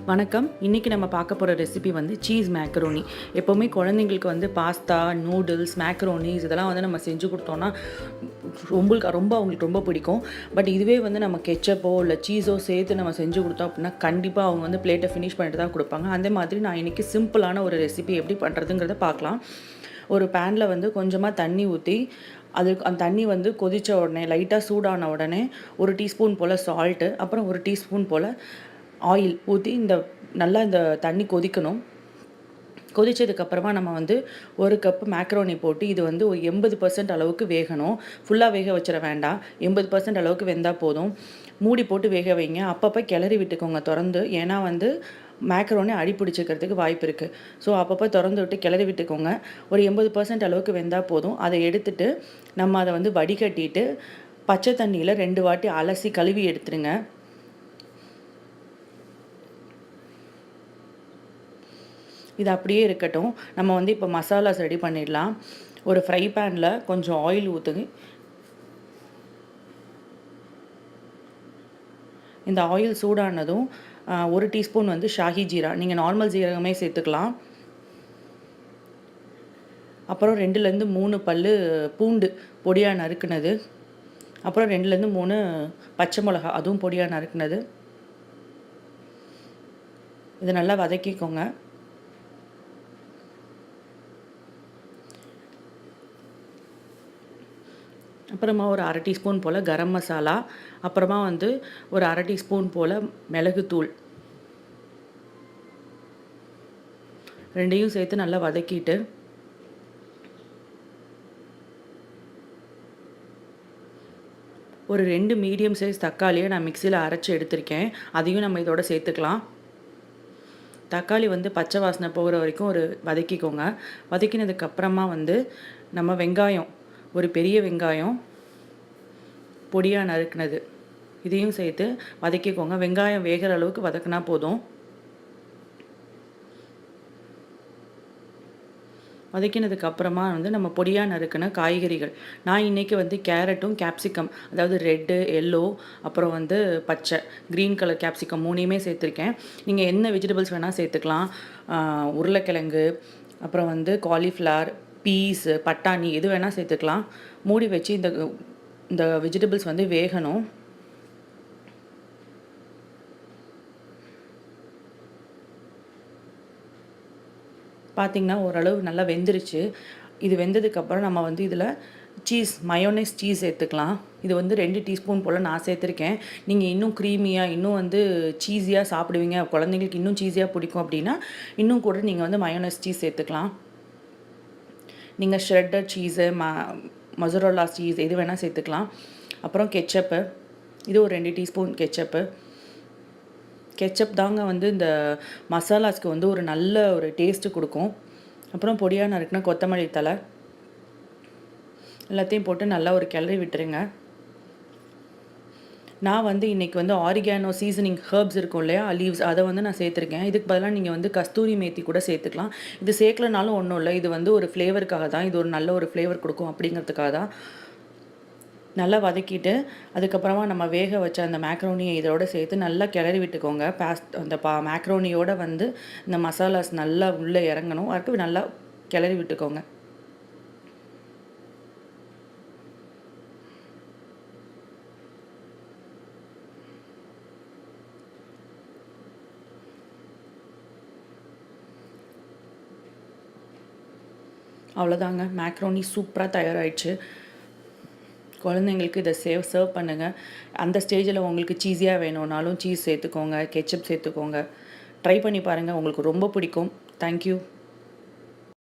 வணக்கம். இன்றைக்கி நம்ம பார்க்க போகிற ரெசிபி வந்து சீஸ் மேக்கரோனி. எப்போவுமே குழந்தைங்களுக்கு வந்து பாஸ்தா, நூடுல்ஸ், மேக்கரோனிஸ் இதெல்லாம் வந்து நம்ம செஞ்சு கொடுத்தோன்னா அவங்களுக்கு ரொம்ப பிடிக்கும். பட் இதுவே வந்து நம்ம கெச்சப்போ இல்லை சீஸோ சேர்த்து நம்ம செஞ்சு கொடுத்தோம் அப்படின்னா கண்டிப்பாக அவங்க வந்து பிளேட்டை ஃபினிஷ் பண்ணிட்டு தான் கொடுப்பாங்க. அந்த மாதிரி நான் இன்றைக்கி சிம்பிளான ஒரு ரெசிபி எப்படி பண்ணுறதுங்கிறத பார்க்கலாம். ஒரு பேனில் வந்து கொஞ்சமாக தண்ணி ஊற்றி அந்த தண்ணி வந்து கொதித்த உடனே லைட்டாக சூடான உடனே 1 டீஸ்பூன் போல் சால்ட்டு, அப்புறம் 1 டீஸ்பூன் போல் ஆயில் ஊற்றி நல்லா இந்த தண்ணி கொதிக்கணும். கொதித்ததுக்கப்புறமா நம்ம வந்து 1 கப்பு மேக்ரோனி போட்டு இது வந்து ஒரு 80% அளவுக்கு வேகணும். ஃபுல்லாக வேக வச்சிட வேண்டாம். 80% அளவுக்கு வெந்தால் போதும். மூடி போட்டு வேக வைங்க. அப்பப்போ கிளறி விட்டுக்கோங்க திறந்து. ஏன்னா வந்து மேக்ரோனி அடி பிடிச்சிக்கிறதுக்கு வாய்ப்பு இருக்குது. ஸோ அப்பப்போ திறந்து விட்டு கிளறி விட்டுக்கோங்க. ஒரு 80% அளவுக்கு வெந்தால் போதும். அதை எடுத்துட்டு நம்ம அதை வந்து வடிகட்டிட்டு பச்சை தண்ணியில் 2 வாட்டி அலசி கழுவி எடுத்துருங்க. இது அப்படியே இருக்கட்டும். நம்ம வந்து இப்போ மசாலாஸ் ரெடி பண்ணிடலாம். ஒரு ஃப்ரை பேனில் கொஞ்சம் ஆயில் ஊற்றுங்க. இந்த ஆயில் சூடானதும் 1 டீஸ்பூன் வந்து ஷாஹி ஜீரா, நீங்கள் நார்மல் ஜீரகமே சேர்த்துக்கலாம். அப்புறம் 2லேருந்து 3 பல் பூண்டு பொடியாக நறுக்குனது. அப்புறம் 2லேருந்து 3 பச்சை மிளகா, அதுவும் பொடியாக நறுக்குனது. இதை நல்லா வதக்கிக்கோங்க. அப்புறமா ஒரு 1/2 டீஸ்பூன் போல் கரம் மசாலா, அப்புறமா வந்து ஒரு 1/2 டீஸ்பூன் போல் மிளகுத்தூள், 2யும் சேர்த்து நல்லா வதக்கிட்டு ஒரு 2 மீடியம் சைஸ் தக்காளியை நான் மிக்சியில் அரைச்சி எடுத்திருக்கேன். அதையும் நம்ம இதோட சேர்த்துக்கலாம். தக்காளி வந்து பச்சை வாசனை போகிற வரைக்கும் வதக்கிக்கோங்க. வதக்கினதுக்கப்புறமா வந்து நம்ம வெங்காயம், ஒரு பெரிய வெங்காயம் பொடியாக நறுக்குனது, இதையும் சேர்த்து வதக்கிக்கோங்க. வெங்காயம் வேகிற அளவுக்கு வதக்கினா போதும். வதக்கினதுக்கப்புறமா வந்து நம்ம பொடியாக நறுக்கின காய்கறிகள், நான் இன்றைக்கி வந்து கேரட்டும் கேப்சிகம், அதாவது ரெட்டு, எல்லோ, அப்புறம் வந்து பச்சை க்ரீன் கலர் கேப்சிகம் 3யுமே சேர்த்துருக்கேன். நீங்கள் என்ன வெஜிடபிள்ஸ் வேணால் சேர்த்துக்கலாம். உருளைக்கிழங்கு, அப்புறம் வந்து காலிஃப்ளவர், பீஸு, பட்டாணி எது வேணால் சேர்த்துக்கலாம். மூடி வச்சு இந்த வெஜிடபிள்ஸ் வந்து வேகணும். பார்த்திங்கன்னா ஓரளவு நல்லா வெந்துருச்சு. இது வெந்ததுக்கப்புறம் நம்ம வந்து இதில் மயோனைஸ் சீஸ் சேர்த்துக்கலாம். இது வந்து 2 டீஸ்பூன் போல் நான் சேர்த்துருக்கேன். நீங்கள் இன்னும் க்ரீமியாக, இன்னும் வந்து சீஸியாக சாப்பிடுவீங்க, குழந்தைங்களுக்கு இன்னும் சீஸியாக பிடிக்கும் அப்படின்னா இன்னும் கூட நீங்கள் வந்து மயோனைஸ் சீஸ் சேர்த்துக்கலாம். நீங்கள் ஷ்ரெட்டட் சீஸு, மொசரோலா சீஸ் எது வேணால் சேர்த்துக்கலாம். அப்புறம் கெச்சப்பு, இது ஒரு 2 டீஸ்பூன் கெச்சப் தாங்க வந்து இந்த மசாலாஸ்க்கு வந்து ஒரு நல்ல ஒரு டேஸ்ட்டு கொடுக்கும். அப்புறம் பொடியாக நறுக்குனா கொத்தமல்லி தழை, எல்லாத்தையும் போட்டு நல்லா ஒரு கிளறி விட்டுருங்க. நான் வந்து இன்றைக்கி வந்து ஆரிகானோ சீசனிங் ஹர்ப்ஸ் இருக்கும் இல்லையா, லீவ்ஸ், அதை வந்து நான் சேர்த்துருக்கேன். இதுக்கு பதிலாக நீங்கள் வந்து கஸ்தூரி மேத்தி கூட சேர்த்துக்கலாம். இது சேர்க்கலனாலும் ஒன்றும் இல்லை. இது வந்து ஒரு ஃப்ளேவருக்காக தான், இது ஒரு நல்ல ஒரு ஃப்ளேவர் கொடுக்கும் அப்படிங்கிறதுக்காக தான். நல்லா வதக்கிட்டு அதுக்கப்புறமா நம்ம வேக வச்ச அந்த மேக்ரோனியை இதோட சேர்த்து நல்லா கிளறி விட்டுக்கோங்க. அந்த மேக்ரோனியோட வந்து இந்த மசாலாஸ் நல்லா உள்ளே இறங்கணும். அதுக்கு நல்லா கிளறி விட்டுக்கோங்க. அவ்வளோதாங்க, மேக்ரோனி சூப்பராக தயாராகிடுச்சு. குழந்தைங்களுக்கு இதை சர்வ் பண்ணுங்கள். அந்த ஸ்டேஜில் உங்களுக்கு சீஸியாக வேணும்னாலும் சீஸ் சேர்த்துக்கோங்க, கெச்சப் சேர்த்துக்கோங்க. ட்ரை பண்ணி பாருங்கள், உங்களுக்கு ரொம்ப பிடிக்கும். தேங்க்யூ.